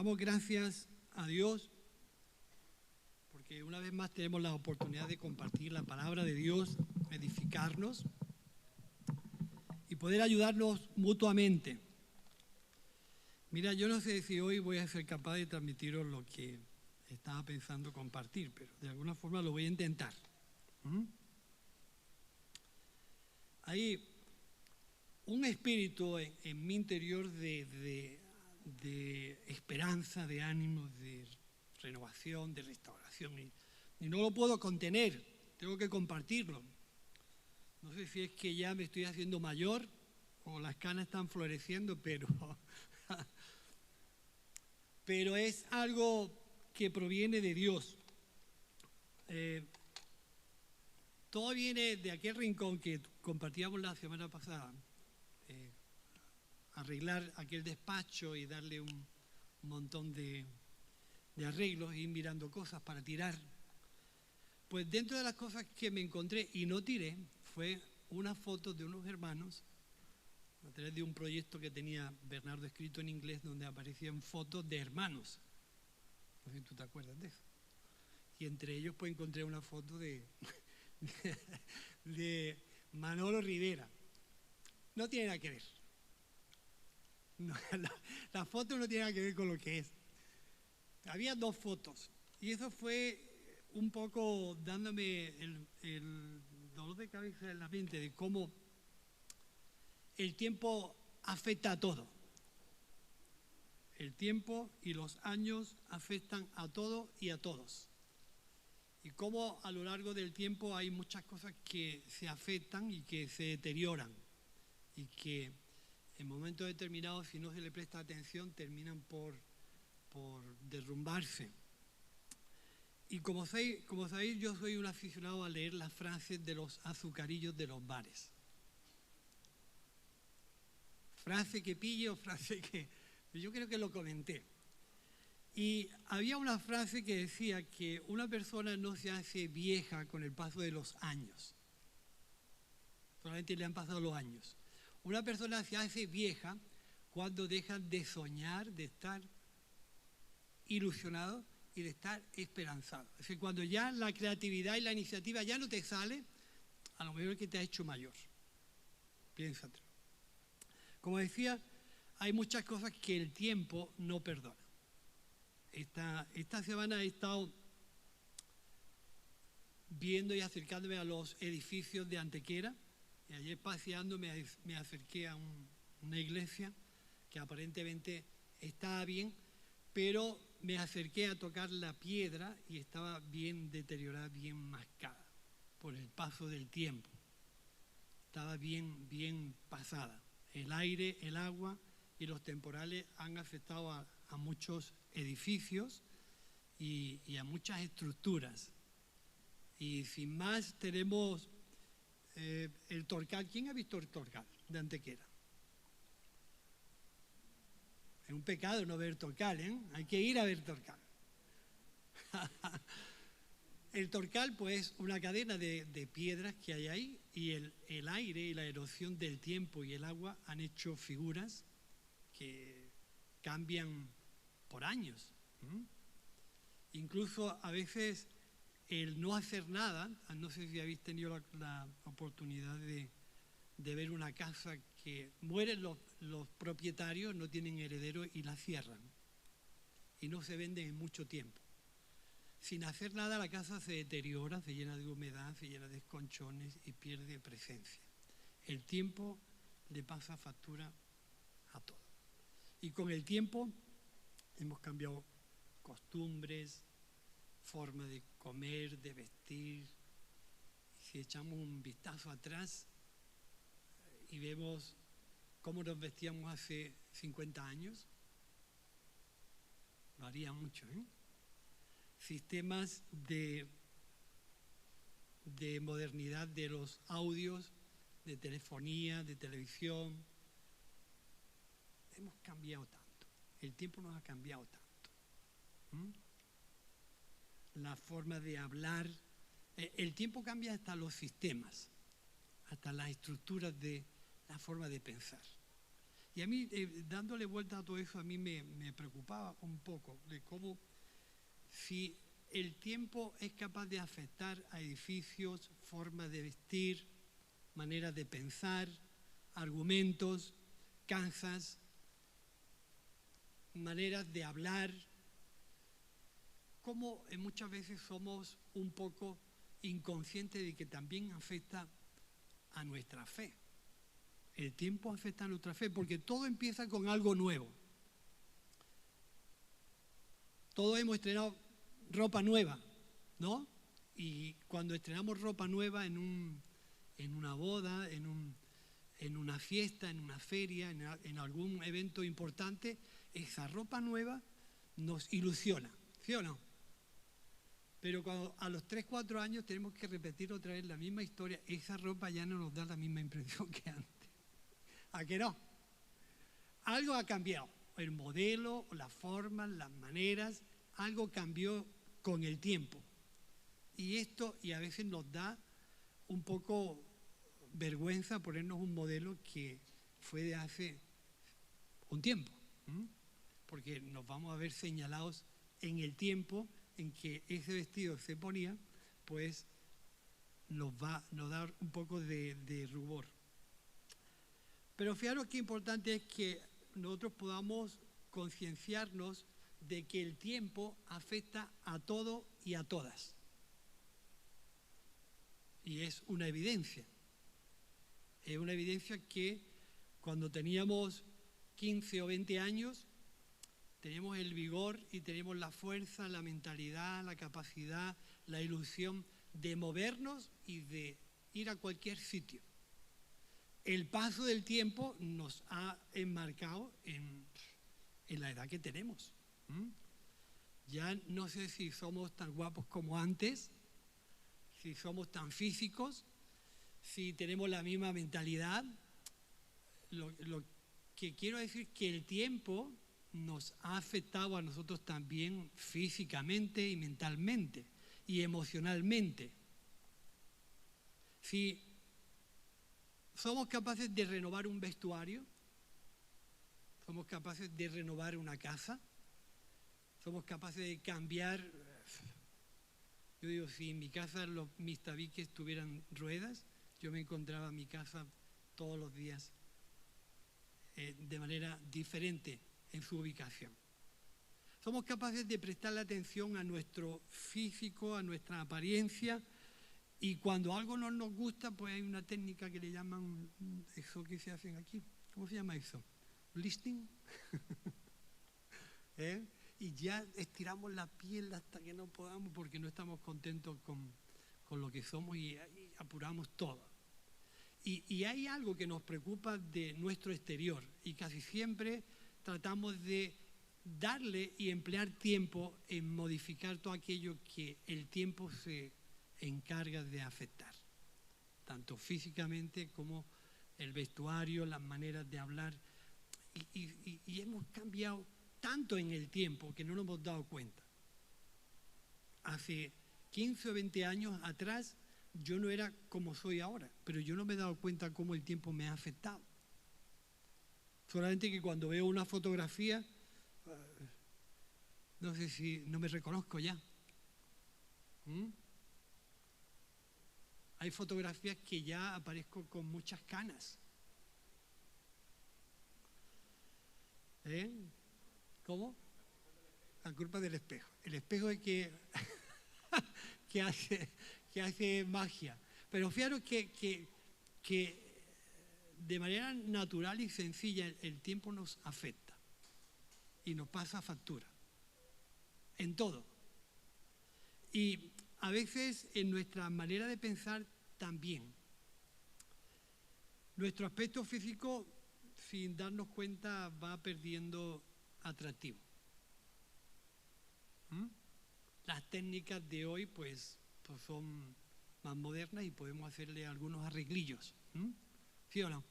Damos gracias a Dios porque una vez más tenemos la oportunidad de compartir la palabra de Dios, edificarnos y poder ayudarnos mutuamente. Mira, yo no sé si hoy voy a ser capaz de transmitiros lo que estaba pensando compartir, pero de alguna forma lo voy a intentar. Hay un espíritu en mi interior de esperanza, de ánimo, de renovación, de restauración, y no lo puedo contener, tengo que compartirlo. No sé si es que ya me estoy haciendo mayor o las canas están floreciendo, pero es algo que proviene de Dios. Todo viene de aquel rincón que compartíamos la semana pasada, arreglar aquel despacho y darle un montón de arreglos, ir mirando cosas para tirar. Pues dentro de las cosas que me encontré y no tiré fue una foto de unos hermanos a través de un proyecto que tenía Bernardo escrito en inglés donde aparecían fotos de hermanos. No sé si tú te acuerdas de eso. Y entre ellos pues encontré una foto de Manolo Rivera. No tiene nada que ver. No, la foto no tiene nada que ver con lo que es. Había dos fotos y eso fue un poco dándome el dolor de cabeza en la mente de cómo el tiempo afecta a todo. El tiempo y los años afectan a todo y a todos. Y cómo a lo largo del tiempo hay muchas cosas que se afectan y que se deterioran y que en momentos determinados, si no se le presta atención, terminan por derrumbarse. Y como sabéis, yo soy un aficionado a leer las frases de los azucarillos de los bares. Frase que pille o frase que... Yo creo que lo comenté. Y había una frase que decía que una persona no se hace vieja con el paso de los años. Solamente le han pasado los años. Una persona se hace vieja cuando deja de soñar, de estar ilusionado y de estar esperanzado. Es decir, cuando ya la creatividad y la iniciativa ya no te sale, a lo mejor es que te ha hecho mayor. Piénsatelo. Como decía, hay muchas cosas que el tiempo no perdona. Esta semana he estado viendo y acercándome a los edificios de Antequera. Y ayer paseando me acerqué a una iglesia que aparentemente estaba bien, pero me acerqué a tocar la piedra y estaba bien deteriorada, bien mascada por el paso del tiempo. Estaba bien pasada. El aire, el agua y los temporales han afectado a muchos edificios y a muchas estructuras. Y sin más tenemos el Torcal. ¿Quién ha visto el Torcal de Antequera? Es un pecado no ver Torcal, ¿eh? Hay que ir a ver Torcal. El Torcal, pues, una cadena de piedras que hay ahí, y el aire y la erosión del tiempo y el agua han hecho figuras que cambian por años. Incluso a veces el no hacer nada, no sé si habéis tenido la oportunidad de ver una casa que mueren los propietarios, no tienen herederos y la cierran y no se venden en mucho tiempo. Sin hacer nada la casa se deteriora, se llena de humedad, se llena de esconchones y pierde presencia. El tiempo le pasa factura a todo. Y con el tiempo hemos cambiado costumbres, forma de comer, de vestir. Si echamos un vistazo atrás y vemos cómo nos vestíamos hace 50 años, varía mucho, ¿eh? Sistemas de modernidad de los audios, de telefonía, de televisión. Hemos cambiado tanto. El tiempo nos ha cambiado tanto. La forma de hablar. El tiempo cambia hasta los sistemas, hasta las estructuras de la forma de pensar. Y a mí, dándole vuelta a todo eso, a mí me preocupaba un poco de cómo si el tiempo es capaz de afectar a edificios, formas de vestir, maneras de pensar, argumentos, casas, maneras de hablar, cómo muchas veces somos un poco inconscientes de que también afecta a nuestra fe. El tiempo afecta a nuestra fe porque todo empieza con algo nuevo. Todos hemos estrenado ropa nueva, ¿no? Y cuando estrenamos ropa nueva en una boda, en una fiesta, en una feria, en algún evento importante, esa ropa nueva nos ilusiona, ¿sí o no? Pero cuando a los 3, 4 años tenemos que repetir otra vez la misma historia, esa ropa ya no nos da la misma impresión que antes. ¿A qué no? Algo ha cambiado, el modelo, las formas, las maneras, algo cambió con el tiempo. Y a veces nos da un poco vergüenza ponernos un modelo que fue de hace un tiempo, porque nos vamos a ver señalados en el tiempo en que ese vestido se ponía, pues nos va a dar un poco de rubor. Pero fijaros qué importante es que nosotros podamos concienciarnos de que el tiempo afecta a todo y a todas. Y es una evidencia. Es una evidencia que cuando teníamos 15 o 20 años, teníamos el vigor y teníamos la fuerza, la mentalidad, la capacidad, la ilusión de movernos y de ir a cualquier sitio. El paso del tiempo nos ha enmarcado en la edad que tenemos. Ya no sé si somos tan guapos como antes, si somos tan físicos, si tenemos la misma mentalidad. Lo que quiero decir es que el tiempo nos ha afectado a nosotros también físicamente y mentalmente y emocionalmente. Si somos capaces de renovar un vestuario, somos capaces de renovar una casa, somos capaces de cambiar. Yo digo, si en mi casa mis tabiques tuvieran ruedas, yo me encontraba mi casa todos los días de manera diferente en su ubicación. Somos capaces de prestarle atención a nuestro físico, a nuestra apariencia, y cuando algo no nos gusta, pues hay una técnica que le llaman, eso que se hacen aquí, ¿cómo se llama eso? ¿Listing? Y ya estiramos la piel hasta que no podamos porque no estamos contentos con lo que somos y apuramos todo. Y hay algo que nos preocupa de nuestro exterior y casi siempre tratamos de darle y emplear tiempo en modificar todo aquello que el tiempo se encarga de afectar, tanto físicamente como el vestuario, las maneras de hablar. Y hemos cambiado tanto en el tiempo que no nos hemos dado cuenta. Hace 15 o 20 años atrás yo no era como soy ahora, pero yo no me he dado cuenta cómo el tiempo me ha afectado. Solamente que cuando veo una fotografía, no sé si no me reconozco ya. Hay fotografías que ya aparezco con muchas canas. ¿Cómo? La culpa del espejo. El espejo es que hace magia. Pero fijaros que de manera natural y sencilla el tiempo nos afecta y nos pasa factura en todo. Y a veces en nuestra manera de pensar también. Nuestro aspecto físico, sin darnos cuenta, va perdiendo atractivo. Las técnicas de hoy pues son más modernas y podemos hacerle algunos arreglillos. ¿Sí o no?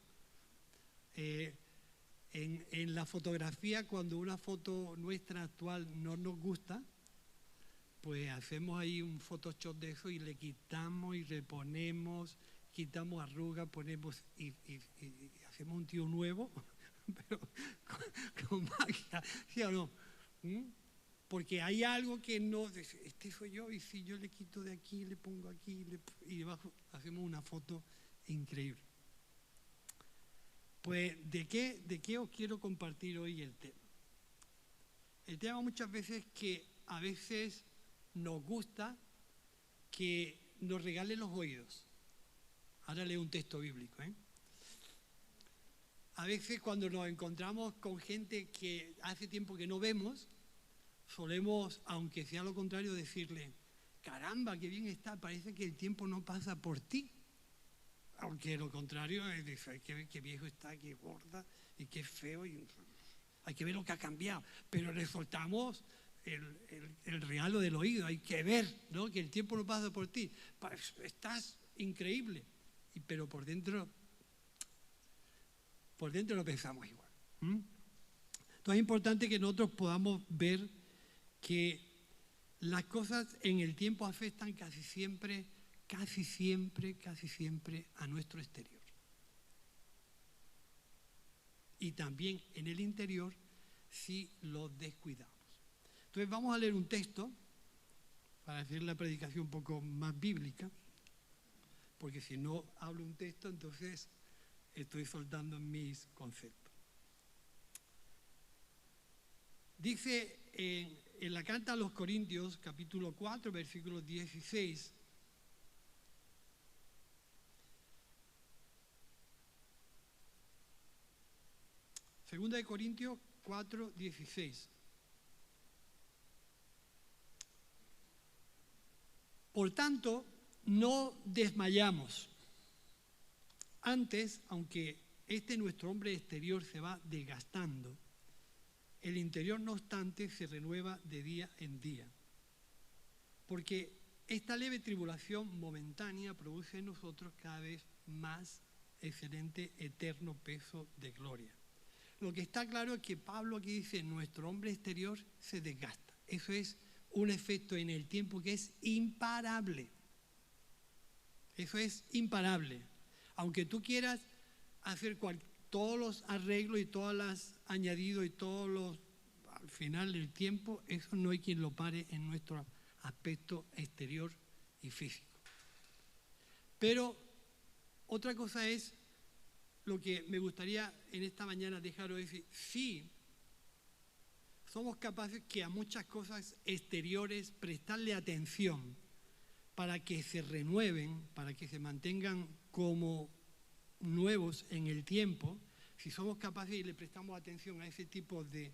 En la fotografía, cuando una foto nuestra actual no nos gusta, pues hacemos ahí un Photoshop de eso y le quitamos y reponemos, quitamos arrugas, ponemos y hacemos un tío nuevo, pero con magia, ¿sí o no? ¿Mm? Porque hay algo que no, este soy yo, y si yo le quito de aquí, le pongo aquí, y debajo hacemos una foto increíble. Pues, ¿de qué os quiero compartir hoy el tema? El tema muchas veces que a veces nos gusta que nos regalen los oídos. Ahora leo un texto bíblico, ¿eh? A veces cuando nos encontramos con gente que hace tiempo que no vemos, solemos, aunque sea lo contrario, decirle, caramba, qué bien está, parece que el tiempo no pasa por ti. Aunque lo contrario es decir, qué viejo está, qué gorda y qué feo, y hay que ver lo que ha cambiado. Pero le soltamos el regalo del oído, hay que ver, ¿no? Que el tiempo no pasa por ti. Estás increíble, pero por dentro no pensamos igual. Entonces es importante que nosotros podamos ver que las cosas en el tiempo afectan casi siempre a nuestro exterior. Y también en el interior si lo descuidamos. Entonces vamos a leer un texto para hacer la predicación un poco más bíblica, porque si no hablo un texto, entonces estoy soltando mis conceptos. Dice en la carta a los Corintios, capítulo 4, versículo 16, Segunda de Corintios 4, 16. Por tanto, no desmayamos. Antes, aunque nuestro hombre exterior se va desgastando, el interior, no obstante, se renueva de día en día. Porque esta leve tribulación momentánea produce en nosotros cada vez más excelente, eterno peso de gloria. Lo que está claro es que Pablo aquí dice, nuestro hombre exterior se desgasta. Eso es un efecto en el tiempo que es imparable. Eso es imparable. Aunque tú quieras hacer todos los arreglos y todas las añadidos y todos los, al final del tiempo, eso no hay quien lo pare en nuestro aspecto exterior y físico. Pero otra cosa es lo que me gustaría en esta mañana dejaros decir. Sí, somos capaces que a muchas cosas exteriores prestarle atención para que se renueven, para que se mantengan como nuevos en el tiempo. Si somos capaces y le prestamos atención a ese tipo de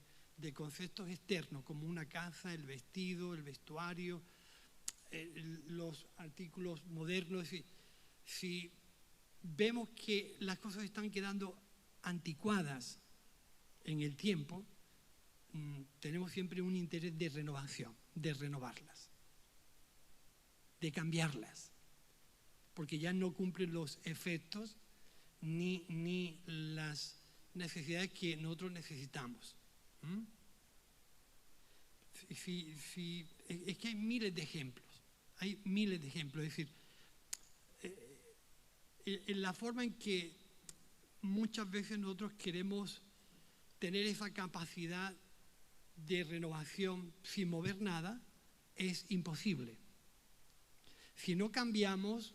conceptos externos, como una casa, el vestido, el vestuario, los artículos modernos, si vemos que las cosas están quedando anticuadas en el tiempo, tenemos siempre un interés de renovación, de renovarlas, de cambiarlas, porque ya no cumplen los efectos ni las necesidades que nosotros necesitamos. Es que hay miles de ejemplos, es decir, en la forma en que muchas veces nosotros queremos tener esa capacidad de renovación sin mover nada, es imposible. Si no cambiamos,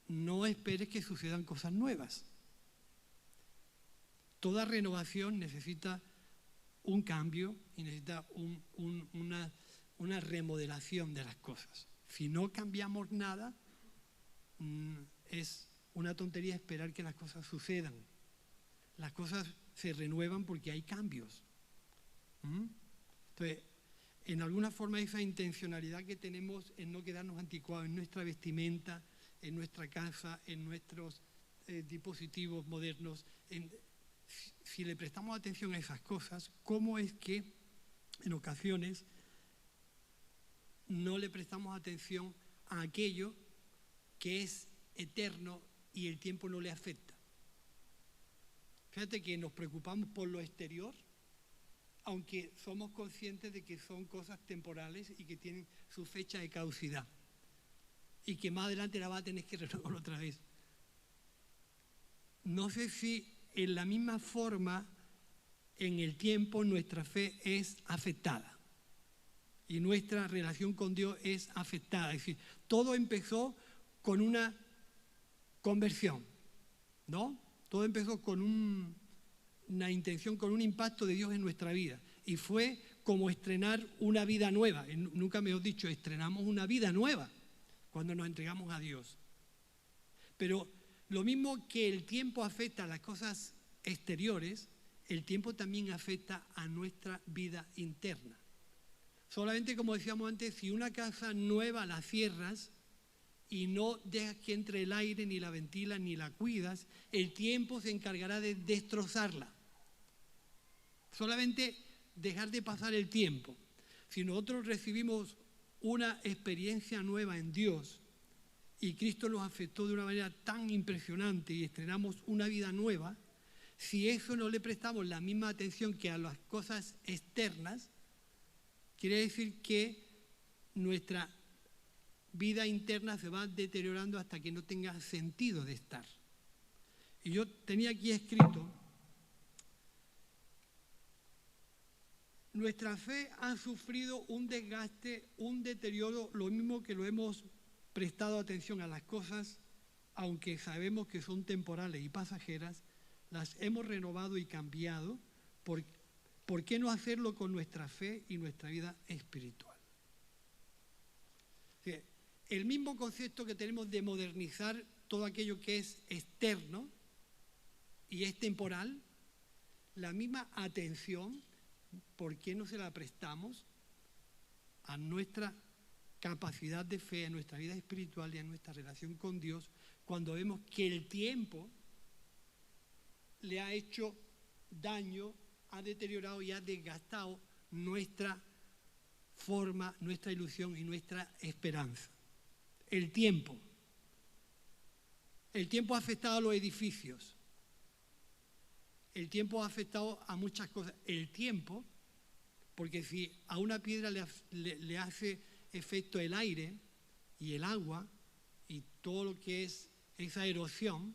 no esperes que sucedan cosas nuevas. Toda renovación necesita un cambio y necesita una remodelación de las cosas. Si no cambiamos nada, es una tontería esperar que las cosas sucedan. Las cosas se renuevan porque hay cambios. Entonces, en alguna forma esa intencionalidad que tenemos en no quedarnos anticuados en nuestra vestimenta, en nuestra casa, en nuestros dispositivos modernos, si le prestamos atención a esas cosas, ¿cómo es que en ocasiones no le prestamos atención a aquello que es eterno y el tiempo no le afecta? Fíjate que nos preocupamos por lo exterior, aunque somos conscientes de que son cosas temporales y que tienen su fecha de caducidad y que más adelante la va a tener que renovar otra vez. No sé si en la misma forma, en el tiempo, nuestra fe es afectada. Y nuestra relación con Dios es afectada. Es decir, todo empezó con una conversión, ¿no? Todo empezó con una intención, con un impacto de Dios en nuestra vida. Y fue como estrenar una vida nueva. Nunca mejor dicho, estrenamos una vida nueva cuando nos entregamos a Dios. Pero lo mismo que el tiempo afecta a las cosas exteriores, el tiempo también afecta a nuestra vida interna. Solamente, como decíamos antes, si una casa nueva la cierras y no dejas que entre el aire, ni la ventilas, ni la cuidas, el tiempo se encargará de destrozarla. Solamente dejar de pasar el tiempo. Si nosotros recibimos una experiencia nueva en Dios y Cristo nos afectó de una manera tan impresionante y estrenamos una vida nueva, si eso no le prestamos la misma atención que a las cosas externas, quiere decir que nuestra vida interna se va deteriorando hasta que no tenga sentido de estar. Y yo tenía aquí escrito, nuestra fe ha sufrido un desgaste, un deterioro, lo mismo que lo hemos prestado atención a las cosas, aunque sabemos que son temporales y pasajeras, las hemos renovado y cambiado. ¿Por qué no hacerlo con nuestra fe y nuestra vida espiritual? El mismo concepto que tenemos de modernizar todo aquello que es externo y es temporal, la misma atención, ¿por qué no se la prestamos a nuestra capacidad de fe, a nuestra vida espiritual y a nuestra relación con Dios, cuando vemos que el tiempo le ha hecho daño, ha deteriorado y ha desgastado nuestra forma, nuestra ilusión y nuestra esperanza? El tiempo ha afectado a los edificios, el tiempo ha afectado a muchas cosas. El tiempo, porque si a una piedra le hace efecto el aire y el agua y todo lo que es esa erosión,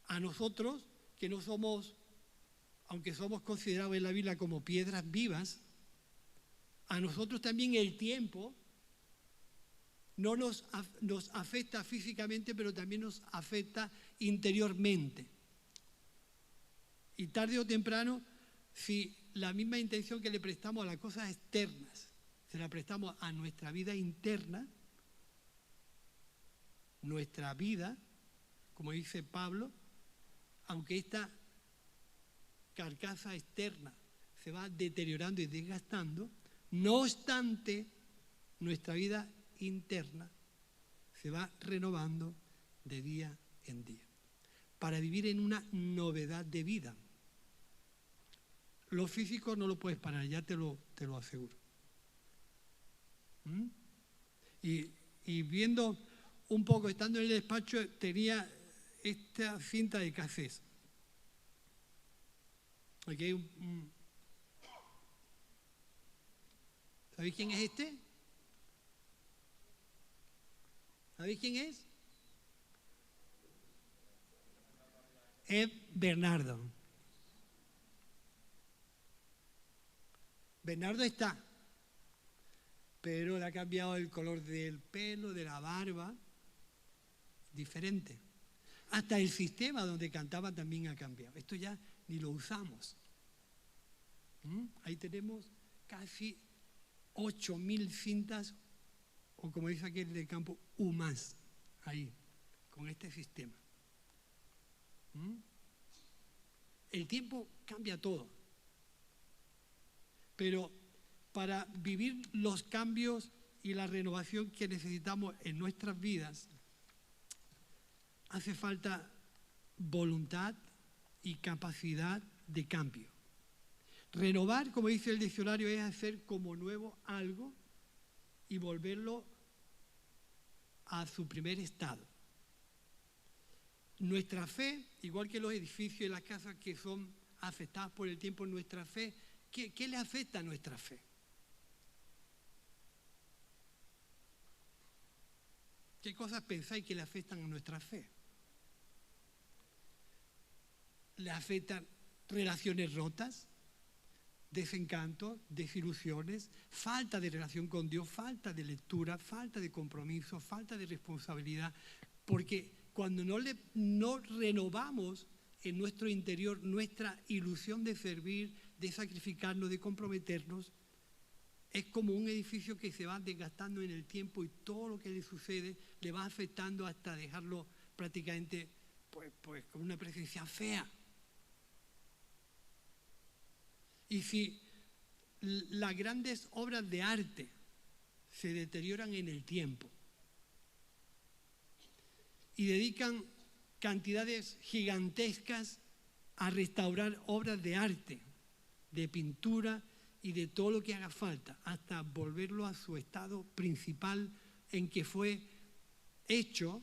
a nosotros que no somos, aunque somos considerados en la Biblia como piedras vivas, a nosotros también el tiempo no nos afecta físicamente, pero también nos afecta interiormente. Y tarde o temprano, si la misma intención que le prestamos a las cosas externas, se la prestamos a nuestra vida interna, nuestra vida, como dice Pablo, aunque esta carcasa externa se va deteriorando y desgastando, no obstante, nuestra vida interna se va renovando de día en día, para vivir en una novedad de vida. Lo físico no lo puedes parar, ya te lo aseguro. Y viendo un poco, estando en el despacho, tenía esta cinta de cassette. Aquí ¿sabéis quién es este? ¿Sabéis quién es? Es Bernardo. Bernardo está, pero le ha cambiado el color del pelo, de la barba, diferente. Hasta el sistema donde cantaba también ha cambiado. Esto ya ni lo usamos. Ahí tenemos casi 8.000 cintas, o como dice aquel del campo, más, ahí, con este sistema. El tiempo cambia todo. Pero para vivir los cambios y la renovación que necesitamos en nuestras vidas, hace falta voluntad y capacidad de cambio. Renovar, como dice el diccionario, es hacer como nuevo algo y volverlo a su primer estado. Nuestra fe, igual que los edificios y las casas que son afectadas por el tiempo, nuestra fe, ¿qué le afecta a nuestra fe? ¿Qué cosas pensáis que le afectan a nuestra fe? le afectan relaciones rotas, desencanto, desilusiones, falta de relación con Dios, falta de lectura, falta de compromiso, falta de responsabilidad, porque cuando no renovamos en nuestro interior nuestra ilusión de servir, de sacrificarnos, de comprometernos, es como un edificio que se va desgastando en el tiempo y todo lo que le sucede le va afectando hasta dejarlo prácticamente pues con una presencia fea. Y si las grandes obras de arte se deterioran en el tiempo y dedican cantidades gigantescas a restaurar obras de arte, de pintura y de todo lo que haga falta, hasta volverlo a su estado principal en que fue hecho,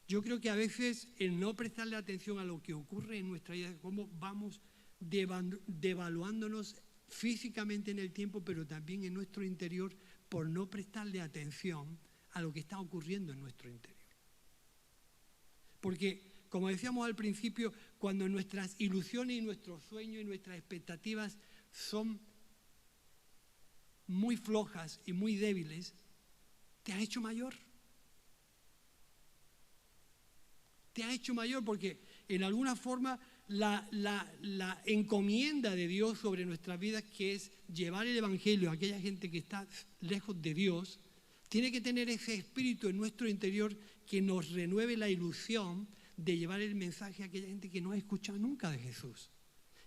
yo creo que a veces el no prestarle atención a lo que ocurre en nuestra vida, cómo vamos devaluándonos físicamente en el tiempo, pero también en nuestro interior, por no prestarle atención a lo que está ocurriendo en nuestro interior. Porque, como decíamos al principio, cuando nuestras ilusiones y nuestros sueños y nuestras expectativas son muy flojas y muy débiles, te ha hecho mayor. Te ha hecho mayor porque en alguna forma la encomienda de Dios sobre nuestras vidas, que es llevar el Evangelio a aquella gente que está lejos de Dios, tiene que tener ese espíritu en nuestro interior que nos renueve la ilusión de llevar el mensaje a aquella gente que no ha escuchado nunca de Jesús.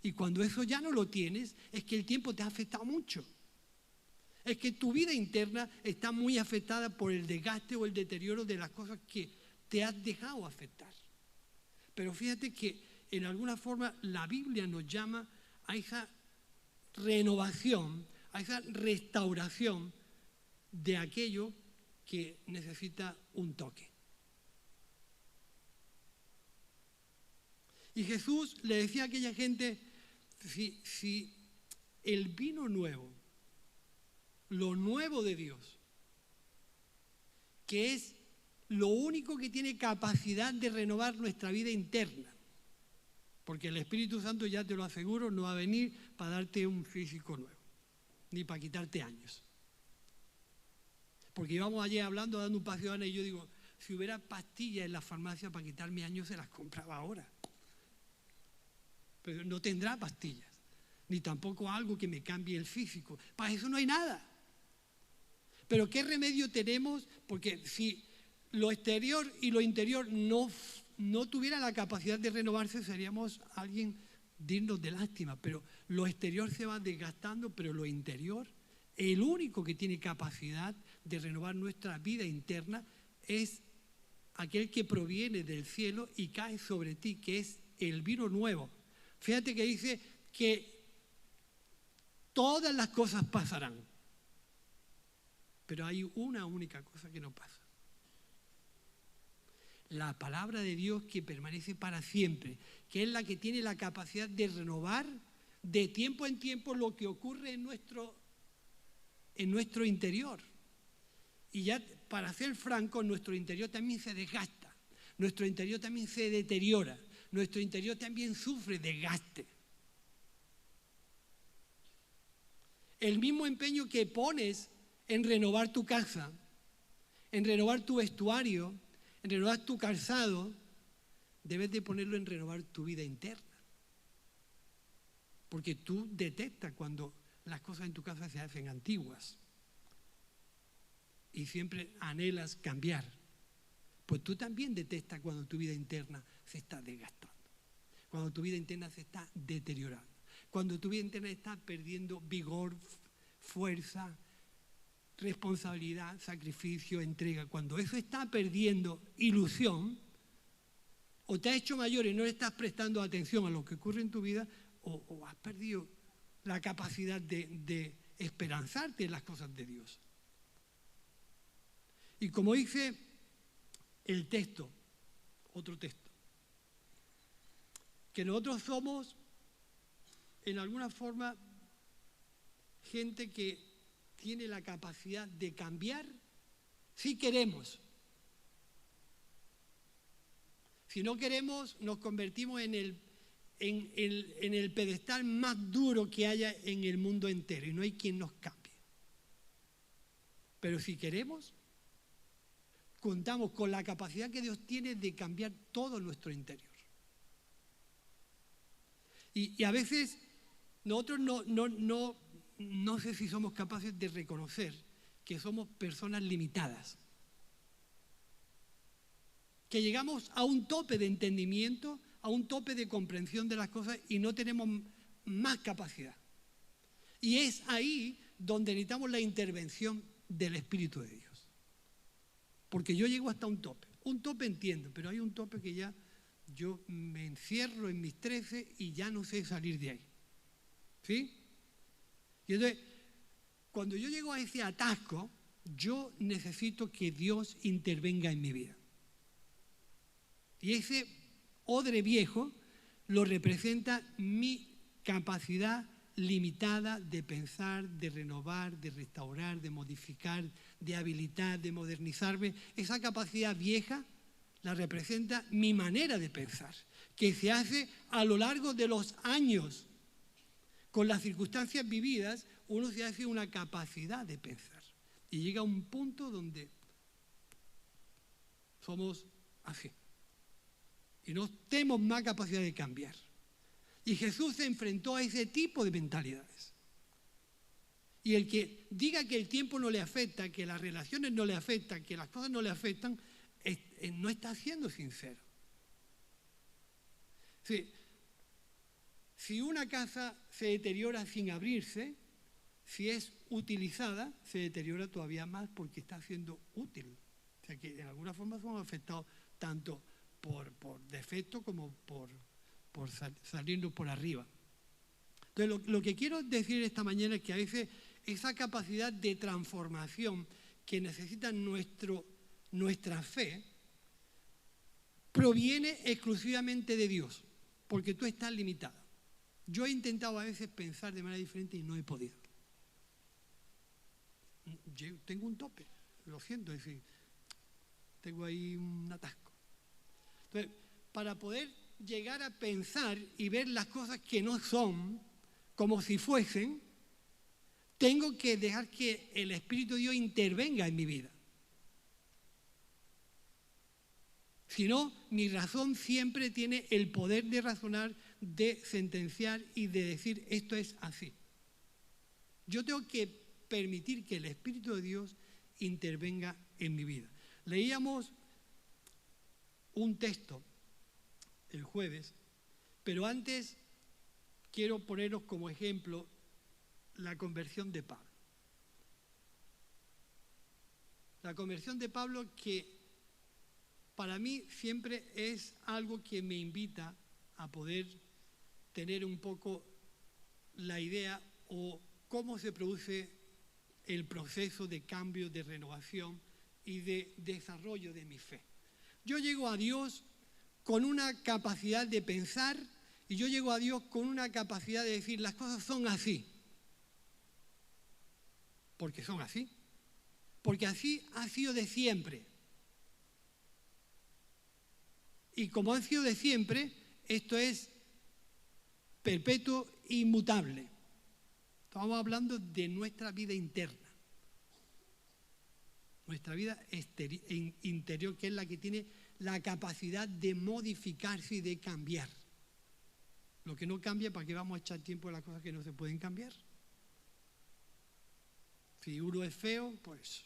Y cuando eso ya no lo tienes, es que el tiempo te ha afectado mucho. Es que tu vida interna está muy afectada por el desgaste o el deterioro de las cosas que te has dejado afectar. Pero fíjate que en alguna forma la Biblia nos llama a esa renovación, a esa restauración de aquello que necesita un toque. Y Jesús le decía a aquella gente, si el vino nuevo, lo nuevo de Dios, que es lo único que tiene capacidad de renovar nuestra vida interna, porque el Espíritu Santo, ya te lo aseguro, no va a venir para darte un físico nuevo, ni para quitarte años. Porque íbamos ayer hablando, dando un paseo, Ana, y yo digo, si hubiera pastillas en la farmacia para quitarme años, se las compraba ahora. Pero no tendrá pastillas, ni tampoco algo que me cambie el físico. Para eso no hay nada. Pero ¿qué remedio tenemos? Porque si lo exterior y lo interior no tuviera la capacidad de renovarse, seríamos alguien dignos de lástima. Pero lo exterior se va desgastando, pero lo interior, el único que tiene capacidad de renovar nuestra vida interna es aquel que proviene del cielo y cae sobre ti, que es el vino nuevo. Fíjate que dice que todas las cosas pasarán, pero hay una única cosa que no pasa. La palabra de Dios, que permanece para siempre, que es la que tiene la capacidad de renovar de tiempo en tiempo lo que ocurre en nuestro interior. Y ya, para ser franco, nuestro interior también se desgasta, nuestro interior también se deteriora, nuestro interior también sufre desgaste. El mismo empeño que pones en renovar tu casa, en renovar tu vestuario, en renovar tu calzado, debes de ponerlo en renovar tu vida interna. Porque tú detectas cuando las cosas en tu casa se hacen antiguas y siempre anhelas cambiar. Pues tú también detectas cuando tu vida interna se está desgastando, cuando tu vida interna se está deteriorando, cuando tu vida interna está perdiendo vigor, fuerza, responsabilidad, sacrificio, entrega. Cuando eso está perdiendo ilusión, o te has hecho mayor y no le estás prestando atención a lo que ocurre en tu vida, o has perdido la capacidad de esperanzarte en las cosas de Dios. Y como dice el texto, otro texto, que nosotros somos en alguna forma gente que tiene la capacidad de cambiar si queremos. Si no queremos, nos convertimos en en el pedestal más duro que haya en el mundo entero y no hay quien nos cambie. Pero si queremos, contamos con la capacidad que Dios tiene de cambiar todo nuestro interior. Y a veces nosotros no sé si somos capaces de reconocer que somos personas limitadas, que llegamos a un tope de entendimiento, a un tope de comprensión de las cosas y no tenemos más capacidad. Y es ahí donde necesitamos la intervención del Espíritu de Dios. Porque yo llego hasta un tope entiendo, pero hay un tope que ya yo me encierro en mis 13 y ya no sé salir de ahí. ¿Sí? Y entonces, cuando yo llego a ese atasco, yo necesito que Dios intervenga en mi vida. Y ese odre viejo lo representa mi capacidad limitada de pensar, de renovar, de restaurar, de modificar, de habilitar, de modernizarme. Esa capacidad vieja la representa mi manera de pensar, que se hace a lo largo de los años. Con las circunstancias vividas, uno se hace una capacidad de pensar. Y llega a un punto donde somos así. Y no tenemos más capacidad de cambiar. Y Jesús se enfrentó a ese tipo de mentalidades. Y el que diga que el tiempo no le afecta, que las relaciones no le afectan, que las cosas no le afectan, no está siendo sincero. Sí. Si una casa se deteriora sin abrirse, si es utilizada, se deteriora todavía más porque está siendo útil. O sea que de alguna forma somos afectados tanto por defecto como por salirnos por arriba. Entonces lo que quiero decir esta mañana es que a veces esa capacidad de transformación que necesita nuestra fe proviene exclusivamente de Dios, porque tú estás limitado. Yo he intentado a veces pensar de manera diferente y no he podido. Yo tengo un tope, lo siento, es decir, tengo ahí un atasco. Entonces, para poder llegar a pensar y ver las cosas que no son como si fuesen, tengo que dejar que el Espíritu de Dios intervenga en mi vida. Si no, mi razón siempre tiene el poder de razonar, de sentenciar y de decir esto es así. Yo tengo que permitir que el Espíritu de Dios intervenga en mi vida. Leíamos un texto el jueves, pero antes quiero poneros como ejemplo la conversión de Pablo. La conversión de Pablo que para mí siempre es algo que me invita a poder tener un poco la idea o cómo se produce el proceso de cambio, de renovación y de desarrollo de mi fe. Yo llego a Dios con una capacidad de pensar y yo llego a Dios con una capacidad de decir las cosas son así. Porque son así. Porque así ha sido de siempre. Y como han sido de siempre, esto es perpetuo e inmutable. Estamos hablando de nuestra vida interna. Nuestra vida interior, que es la que tiene la capacidad de modificarse y de cambiar. Lo que no cambia, ¿para qué vamos a echar tiempo en las cosas que no se pueden cambiar? Si uno es feo, pues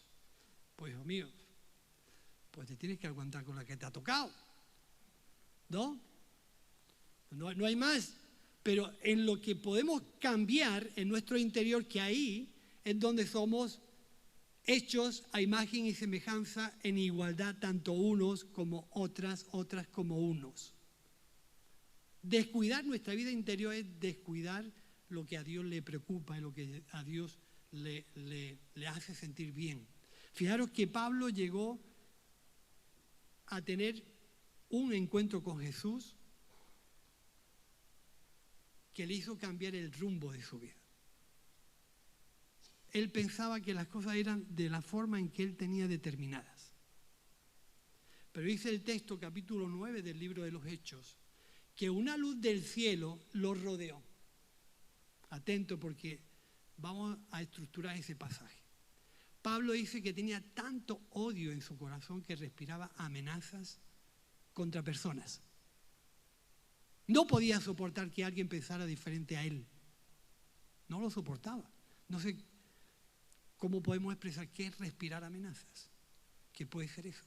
hijo mío, pues te tienes que aguantar con la que te ha tocado. ¿No? No hay más. Pero en lo que podemos cambiar en nuestro interior, que ahí es donde somos hechos a imagen y semejanza en igualdad, tanto unos como otras como unos. Descuidar nuestra vida interior es descuidar lo que a Dios le preocupa y lo que a Dios le hace sentir bien. Fijaros que Pablo llegó a tener un encuentro con Jesús que le hizo cambiar el rumbo de su vida. Él pensaba que las cosas eran de la forma en que él tenía determinadas. Pero dice el texto, capítulo 9 del libro de los Hechos, que una luz del cielo los rodeó. Atento porque vamos a estructurar ese pasaje. Pablo dice que tenía tanto odio en su corazón que respiraba amenazas contra personas. No podía soportar que alguien pensara diferente a él. No lo soportaba. No sé cómo podemos expresar qué es respirar amenazas. ¿Qué puede ser eso?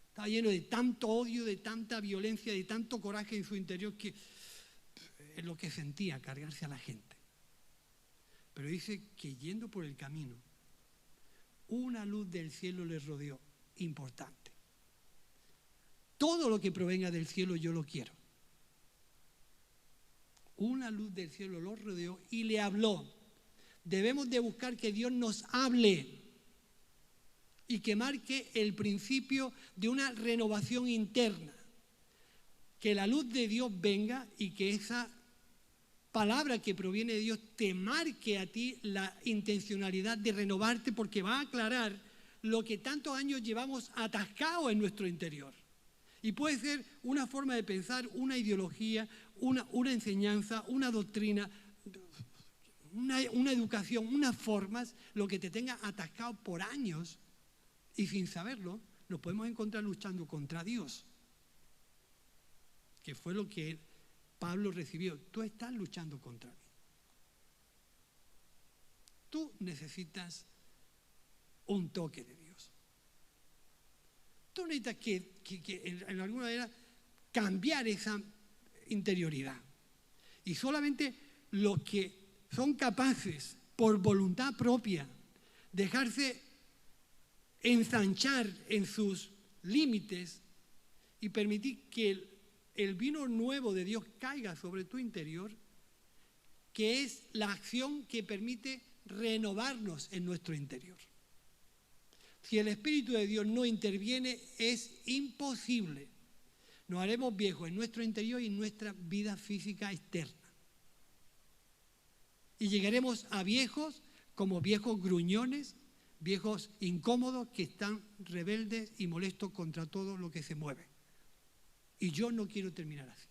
Estaba lleno de tanto odio, de tanta violencia, de tanto coraje en su interior que es lo que sentía, cargarse a la gente. Pero dice que yendo por el camino, una luz del cielo le rodeó, importante. Todo lo que provenga del cielo yo lo quiero. Una luz del cielo lo rodeó y le habló. Debemos de buscar que Dios nos hable y que marque el principio de una renovación interna. Que la luz de Dios venga y que esa palabra que proviene de Dios te marque a ti la intencionalidad de renovarte, porque va a aclarar lo que tantos años llevamos atascado en nuestro interior. Y puede ser una forma de pensar, una ideología, una enseñanza, una doctrina, una educación, unas formas, lo que te tenga atascado por años y sin saberlo, nos podemos encontrar luchando contra Dios, que fue lo que Pablo recibió. Tú estás luchando contra mí. Tú necesitas un toque de Dios. Tú necesitas que en alguna manera cambiar esa interioridad. Y solamente los que son capaces, por voluntad propia, dejarse ensanchar en sus límites y permitir que el vino nuevo de Dios caiga sobre tu interior, que es la acción que permite renovarnos en nuestro interior. Si el Espíritu de Dios no interviene, es imposible. Nos haremos viejos en nuestro interior y en nuestra vida física externa. Y llegaremos a viejos como viejos gruñones, viejos incómodos que están rebeldes y molestos contra todo lo que se mueve. Y yo no quiero terminar así.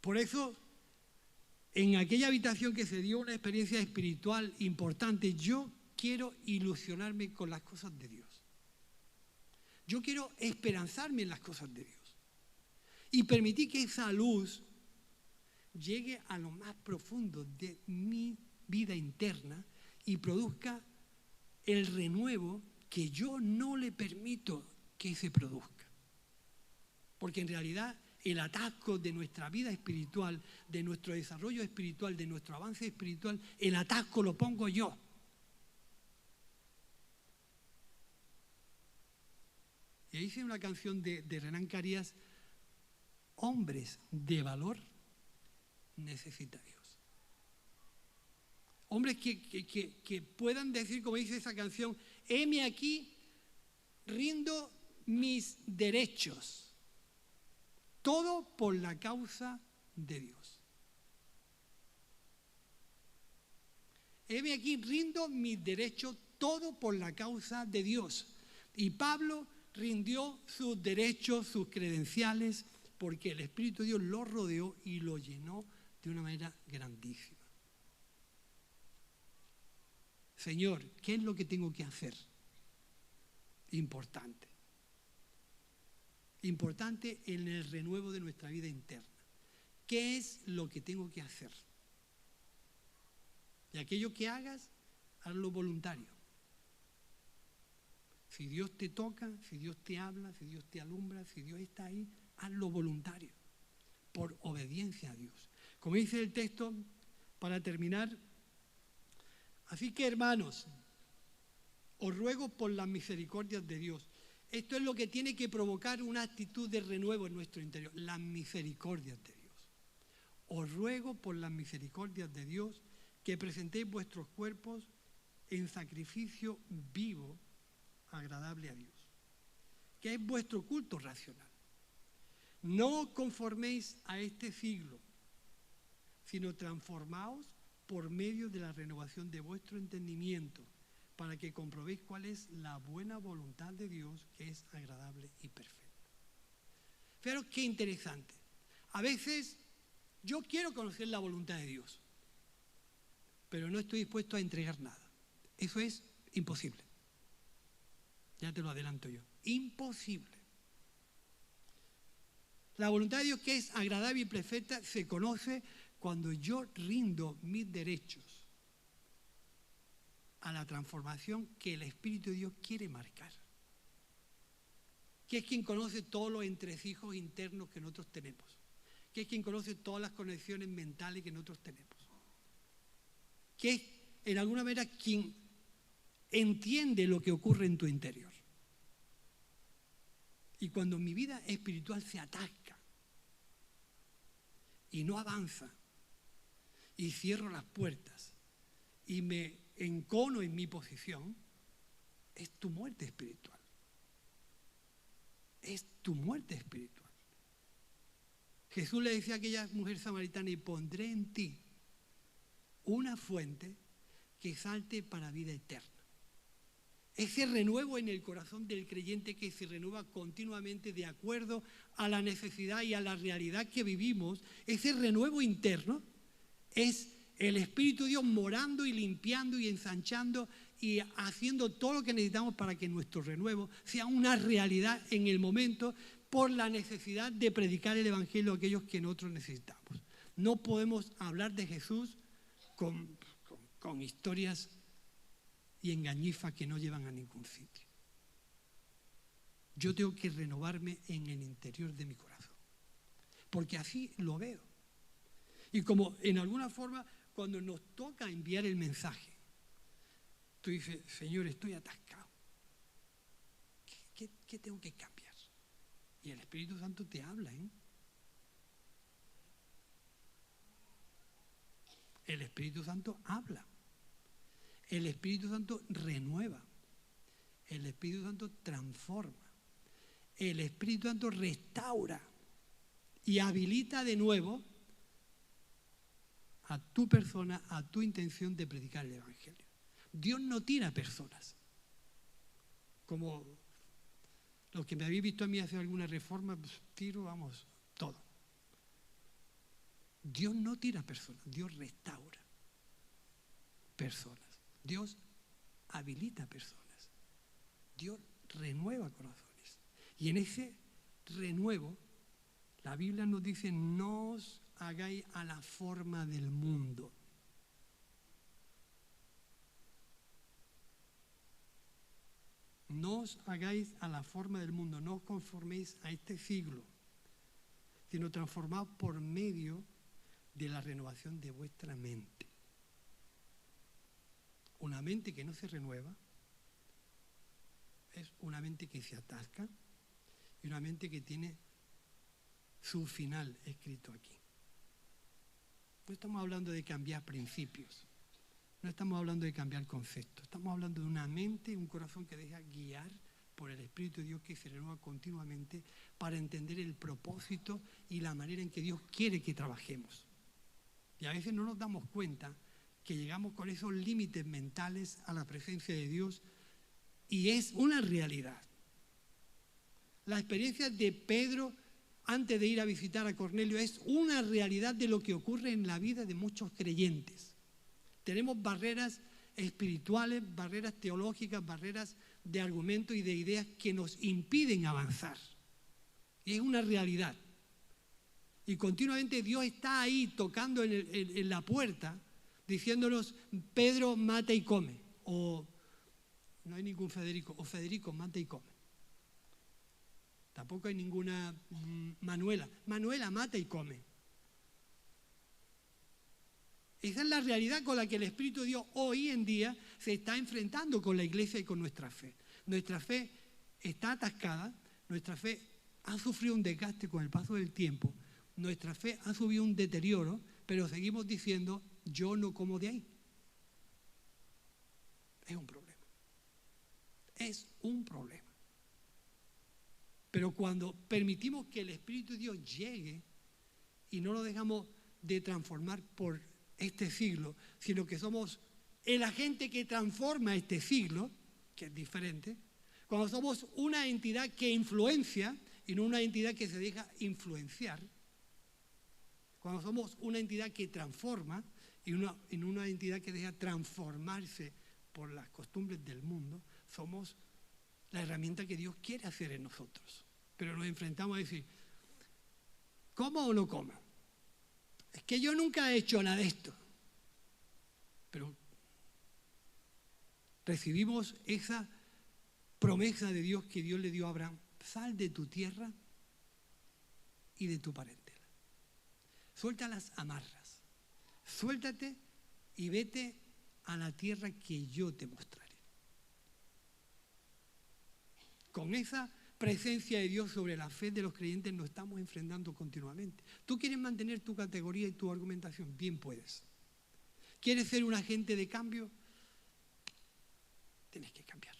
Por eso, en aquella habitación que se dio una experiencia espiritual importante, yo quiero ilusionarme con las cosas de Dios. Yo quiero esperanzarme en las cosas de Dios. Y permitir que esa luz llegue a lo más profundo de mi vida interna y produzca el renuevo que yo no le permito que se produzca. Porque en realidad el atasco de nuestra vida espiritual, de nuestro desarrollo espiritual, de nuestro avance espiritual, el atasco lo pongo yo. Y ahí dice una canción de Hernán Carías: hombres de valor necesita Dios. Hombres que puedan decir, como dice esa canción, heme aquí, rindo mis derechos, todo por la causa de Dios. Heme aquí, rindo mis derechos, todo por la causa de Dios. Y Pablo rindió sus derechos, sus credenciales, porque el Espíritu de Dios lo rodeó y lo llenó de una manera grandísima. Señor, ¿qué es lo que tengo que hacer? Importante. Importante en el renuevo de nuestra vida interna. ¿Qué es lo que tengo que hacer? Y aquello que hagas, hazlo voluntario. Si Dios te toca, si Dios te habla, si Dios te alumbra, si Dios está ahí, hazlo voluntario, por obediencia a Dios. Como dice el texto, para terminar, así que hermanos, os ruego por las misericordias de Dios. Esto es lo que tiene que provocar una actitud de renuevo en nuestro interior, las misericordias de Dios. Os ruego por las misericordias de Dios que presentéis vuestros cuerpos en sacrificio vivo, agradable a Dios, que es vuestro culto racional. No os conforméis a este siglo, sino transformaos por medio de la renovación de vuestro entendimiento, para que comprobéis cuál es la buena voluntad de Dios, que es agradable y perfecta. Pero qué interesante. A veces yo quiero conocer la voluntad de Dios, pero no estoy dispuesto a entregar nada. Eso es imposible. Ya te lo adelanto yo. Imposible. La voluntad de Dios, que es agradable y perfecta, se conoce cuando yo rindo mis derechos a la transformación que el Espíritu de Dios quiere marcar. Que es quien conoce todos los entresijos internos que nosotros tenemos. Que es quien conoce todas las conexiones mentales que nosotros tenemos. Que es, en alguna manera, quien entiende lo que ocurre en tu interior. Y cuando mi vida espiritual se atasca y no avanza, y cierro las puertas y me encono en mi posición, es tu muerte espiritual. Es tu muerte espiritual. Jesús le decía a aquella mujer samaritana: y pondré en ti una fuente que salte para vida eterna. Ese renuevo en el corazón del creyente, que se renueva continuamente de acuerdo a la necesidad y a la realidad que vivimos, ese renuevo interno es el Espíritu de Dios morando y limpiando y ensanchando y haciendo todo lo que necesitamos para que nuestro renuevo sea una realidad en el momento, por la necesidad de predicar el Evangelio a aquellos que nosotros necesitamos. No podemos hablar de Jesús con historias y engañifas que no llevan a ningún sitio. Yo tengo que renovarme en el interior de mi corazón, porque así lo veo. Y como en alguna forma, cuando nos toca enviar el mensaje, tú dices: Señor, estoy atascado. ¿Qué tengo que cambiar? Y el Espíritu Santo te habla, ¿eh? El Espíritu Santo habla. El Espíritu Santo renueva. El Espíritu Santo transforma. El Espíritu Santo restaura y habilita de nuevo a tu persona, a tu intención de predicar el Evangelio. Dios no tira personas. Como los que me habéis visto a mí hacer alguna reforma, pues tiro, vamos, todo. Dios no tira personas, Dios restaura personas. Dios habilita personas. Dios renueva corazones. Y en ese renuevo, la Biblia nos dice: no os hagáis a la forma del mundo. No os hagáis a la forma del mundo, no os conforméis a este siglo, sino transformaos por medio de la renovación de vuestra mente. Una mente que no se renueva es una mente que se atasca y una mente que tiene su final escrito aquí. No estamos hablando de cambiar principios, no estamos hablando de cambiar conceptos, estamos hablando de una mente, un corazón que deja guiar por el Espíritu de Dios, que se renueva continuamente para entender el propósito y la manera en que Dios quiere que trabajemos. Y a veces no nos damos cuenta que llegamos con esos límites mentales a la presencia de Dios, y es una realidad. La experiencia de Pedro antes de ir a visitar a Cornelio es una realidad de lo que ocurre en la vida de muchos creyentes. Tenemos barreras espirituales, barreras teológicas, barreras de argumentos y de ideas que nos impiden avanzar. Y es una realidad. Y continuamente Dios está ahí tocando en la puerta, diciéndonos: Pedro, mata y come. O no hay ningún Federico, o Federico, mata y come. Tampoco hay ninguna Manuela. Manuela, mata y come. Esa es la realidad con la que el Espíritu de Dios hoy en día se está enfrentando con la iglesia y con nuestra fe. Nuestra fe está atascada, nuestra fe ha sufrido un desgaste con el paso del tiempo, nuestra fe ha subido un deterioro, pero seguimos diciendo: yo no como de ahí. Es un problema. Es un problema. Pero cuando permitimos que el Espíritu de Dios llegue y no lo dejamos de transformar por este siglo, sino que somos el agente que transforma este siglo, que es diferente, cuando somos una entidad que influencia y no una entidad que se deja influenciar, cuando somos una entidad que transforma y una entidad que deja transformarse por las costumbres del mundo, somos la herramienta que Dios quiere hacer en nosotros. Pero nos enfrentamos a decir, ¿coma o no coma? Es que yo nunca he hecho nada de esto. Pero recibimos esa promesa de Dios que Dios le dio a Abraham. Sal de tu tierra y de tu parentela. Suelta las amarras. Suéltate y vete a la tierra que yo te mostraré. Con esa presencia de Dios sobre la fe de los creyentes nos estamos enfrentando continuamente. ¿Tú quieres mantener tu categoría y tu argumentación? Bien puedes. ¿Quieres ser un agente de cambio? Tienes que cambiar.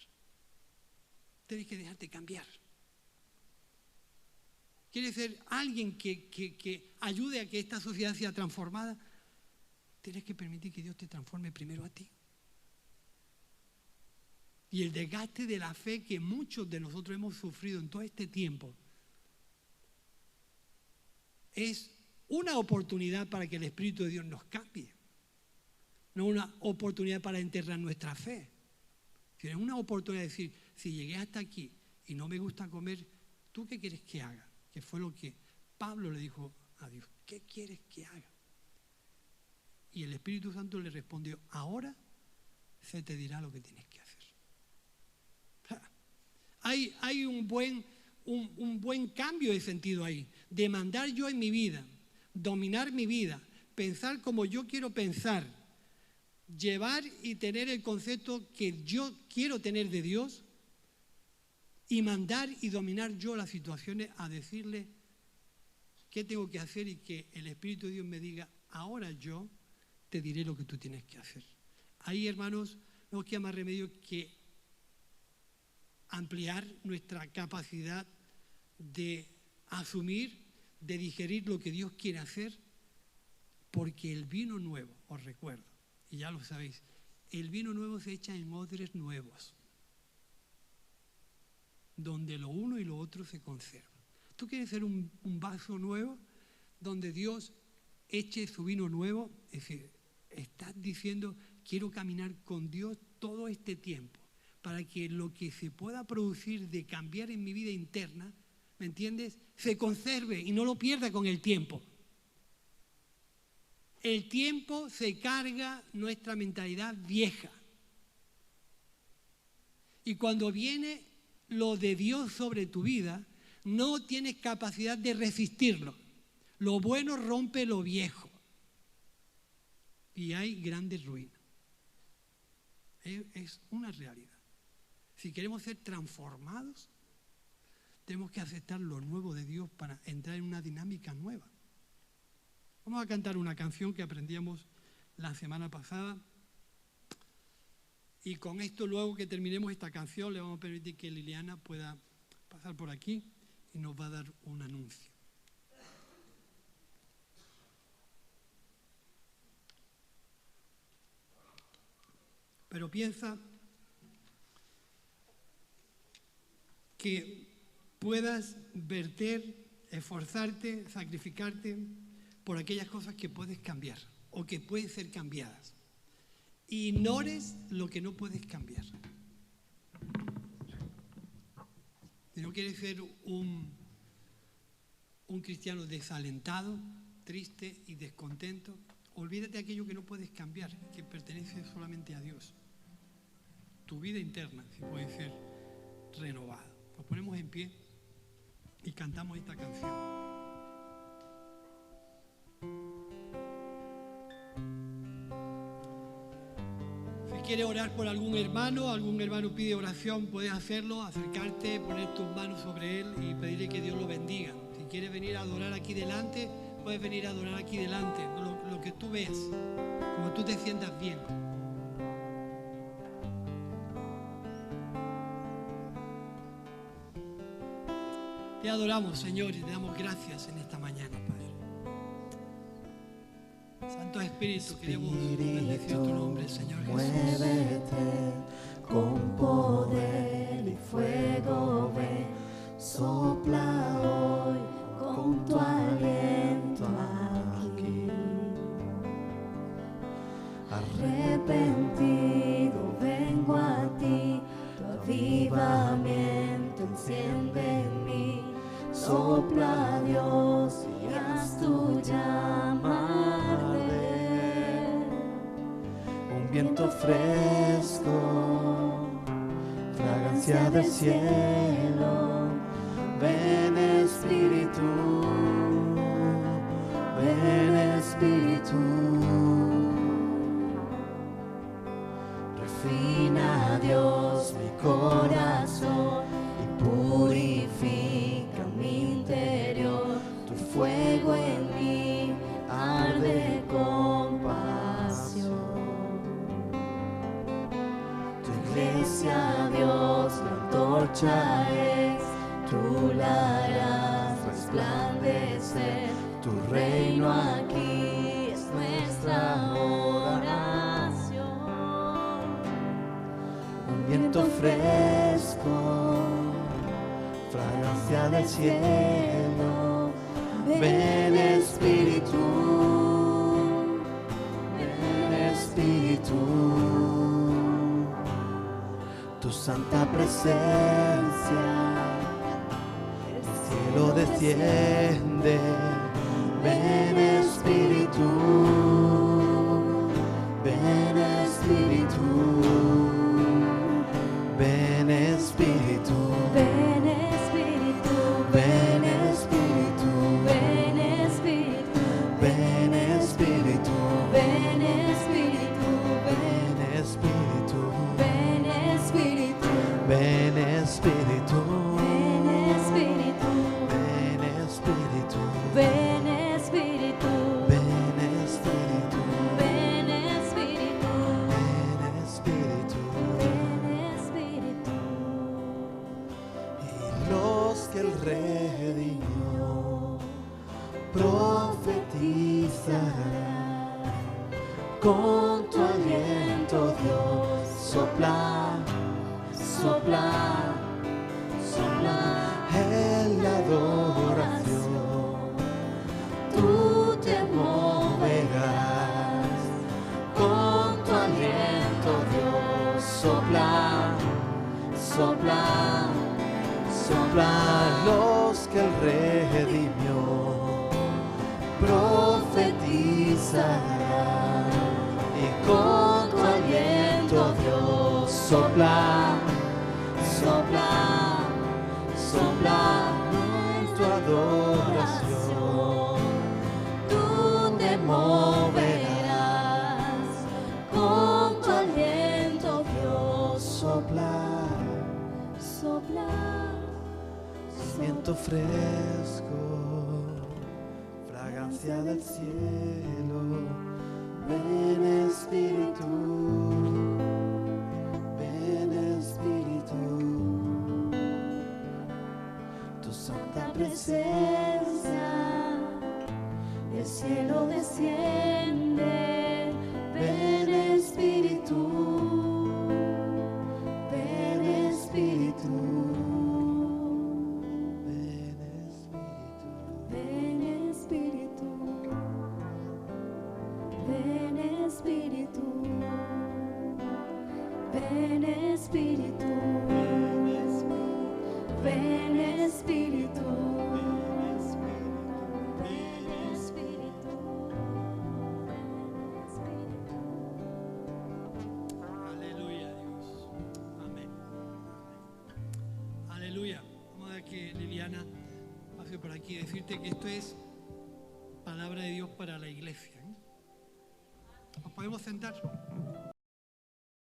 Tienes que dejarte cambiar. ¿Quieres ser alguien que ayude a que esta sociedad sea transformada? Tienes que permitir que Dios te transforme primero a ti. Y el desgaste de la fe que muchos de nosotros hemos sufrido en todo este tiempo es una oportunidad para que el Espíritu de Dios nos cambie. No una oportunidad para enterrar nuestra fe. Sino una oportunidad de decir, si llegué hasta aquí y no me gusta comer, ¿tú qué quieres que haga? Que fue lo que Pablo le dijo a Dios. ¿Qué quieres que haga? Y el Espíritu Santo le respondió, ahora se te dirá lo que tienes que hacer. Hay un buen cambio de sentido ahí. De mandar yo en mi vida, dominar mi vida, pensar como yo quiero pensar, llevar y tener el concepto que yo quiero tener de Dios y mandar y dominar yo las situaciones a decirle qué tengo que hacer y que el Espíritu de Dios me diga, ahora yo te diré lo que tú tienes que hacer. Ahí, hermanos, no queda más remedio que ampliar nuestra capacidad de asumir, de digerir lo que Dios quiere hacer, porque el vino nuevo, os recuerdo, y ya lo sabéis, el vino nuevo se echa en odres nuevos, donde lo uno y lo otro se conservan. ¿Tú quieres ser un vaso nuevo donde Dios eche su vino nuevo? Es decir, estás diciendo, quiero caminar con Dios todo este tiempo para que lo que se pueda producir de cambiar en mi vida interna, ¿me entiendes?, se conserve y no lo pierda con el tiempo. El tiempo se carga nuestra mentalidad vieja. Y cuando viene lo de Dios sobre tu vida, no tienes capacidad de resistirlo. Lo bueno rompe lo viejo. Y hay grandes ruinas. Es una realidad. Si queremos ser transformados, tenemos que aceptar lo nuevo de Dios para entrar en una dinámica nueva. Vamos a cantar una canción que aprendíamos la semana pasada. Y con esto, luego que terminemos esta canción, le vamos a permitir que Liliana pueda pasar por aquí y nos va a dar un anuncio. Pero piensa que puedas verter, esforzarte, sacrificarte por aquellas cosas que puedes cambiar o que pueden ser cambiadas. Ignores lo que no puedes cambiar. Si no quieres ser un cristiano desalentado, triste y descontento, olvídate de aquello que no puedes cambiar, que pertenece solamente a Dios. Tu vida interna sí puede ser renovada. Nos ponemos en pie y cantamos esta canción. Si quieres orar por algún hermano pide oración, puedes hacerlo, acercarte, poner tus manos sobre él y pedirle que Dios lo bendiga. Si quieres venir a adorar aquí delante, puedes venir a adorar aquí delante, lo que tú veas, como tú te sientas bien. Te adoramos, Señor, y te damos gracias en esta mañana, Padre. Santo Espíritu, queremos bendecir tu nombre, Señor Jesús. Muévete con poder y fuego, ven, sopla hoy con tu aliento aquí. Arrepentido vengo a ti, tu avivamiento enciende en mí. Sopla Dios y haz tu llama arder. Un viento fresco, fragancia del cielo. Ven Espíritu, ven Espíritu. Refina Dios mi corazón y purifica mi interior. Tu fuego en mí arde con pasión. Tu iglesia, Dios, la antorcha es, tú la harás resplandecer. Tu reino aquí es nuestra oración. Un viento fresco, fragancia del cielo. Ven Espíritu, ven Espíritu. Tu santa presencia, el cielo desciende. Ven Espíritu, ven Espíritu. Ven Espíritu, ven Espíritu, ven Espíritu, ven Espíritu, ven Espíritu, ven Espíritu, ven Espíritu, ven Espíritu, ven Espíritu, ven Espíritu, ven Espíritu, ven Espíritu, ven Espíritu, ven Espíritu, ven Espíritu. Y los que el redimió profetizarán con tu aliento, Dios. Sopla, sopla, sopla en la adoración. Tú te moverás con tu aliento, Dios. Sopla, sopla, sopla. Los que el redimió profetizarán y con tu aliento, Dios. Sopla, sopla, sopla en tu adoración. Tú te moverás con tu aliento, Dios. Sopla, sopla. Viento fresco, fragancia del cielo. Ven Espíritu, ven Espíritu. Tu santa presencia, el cielo desciende. Ven Espíritu, ven Espíritu. Ven Espíritu, ven Espíritu, ven Espíritu, ven Espíritu, ven Espíritu. Aleluya, Dios. Amén. Aleluya. Vamos a ver que Liliana pase por aquí y decirte que esto es palabra de Dios para la iglesia. ¿Nos podemos sentar?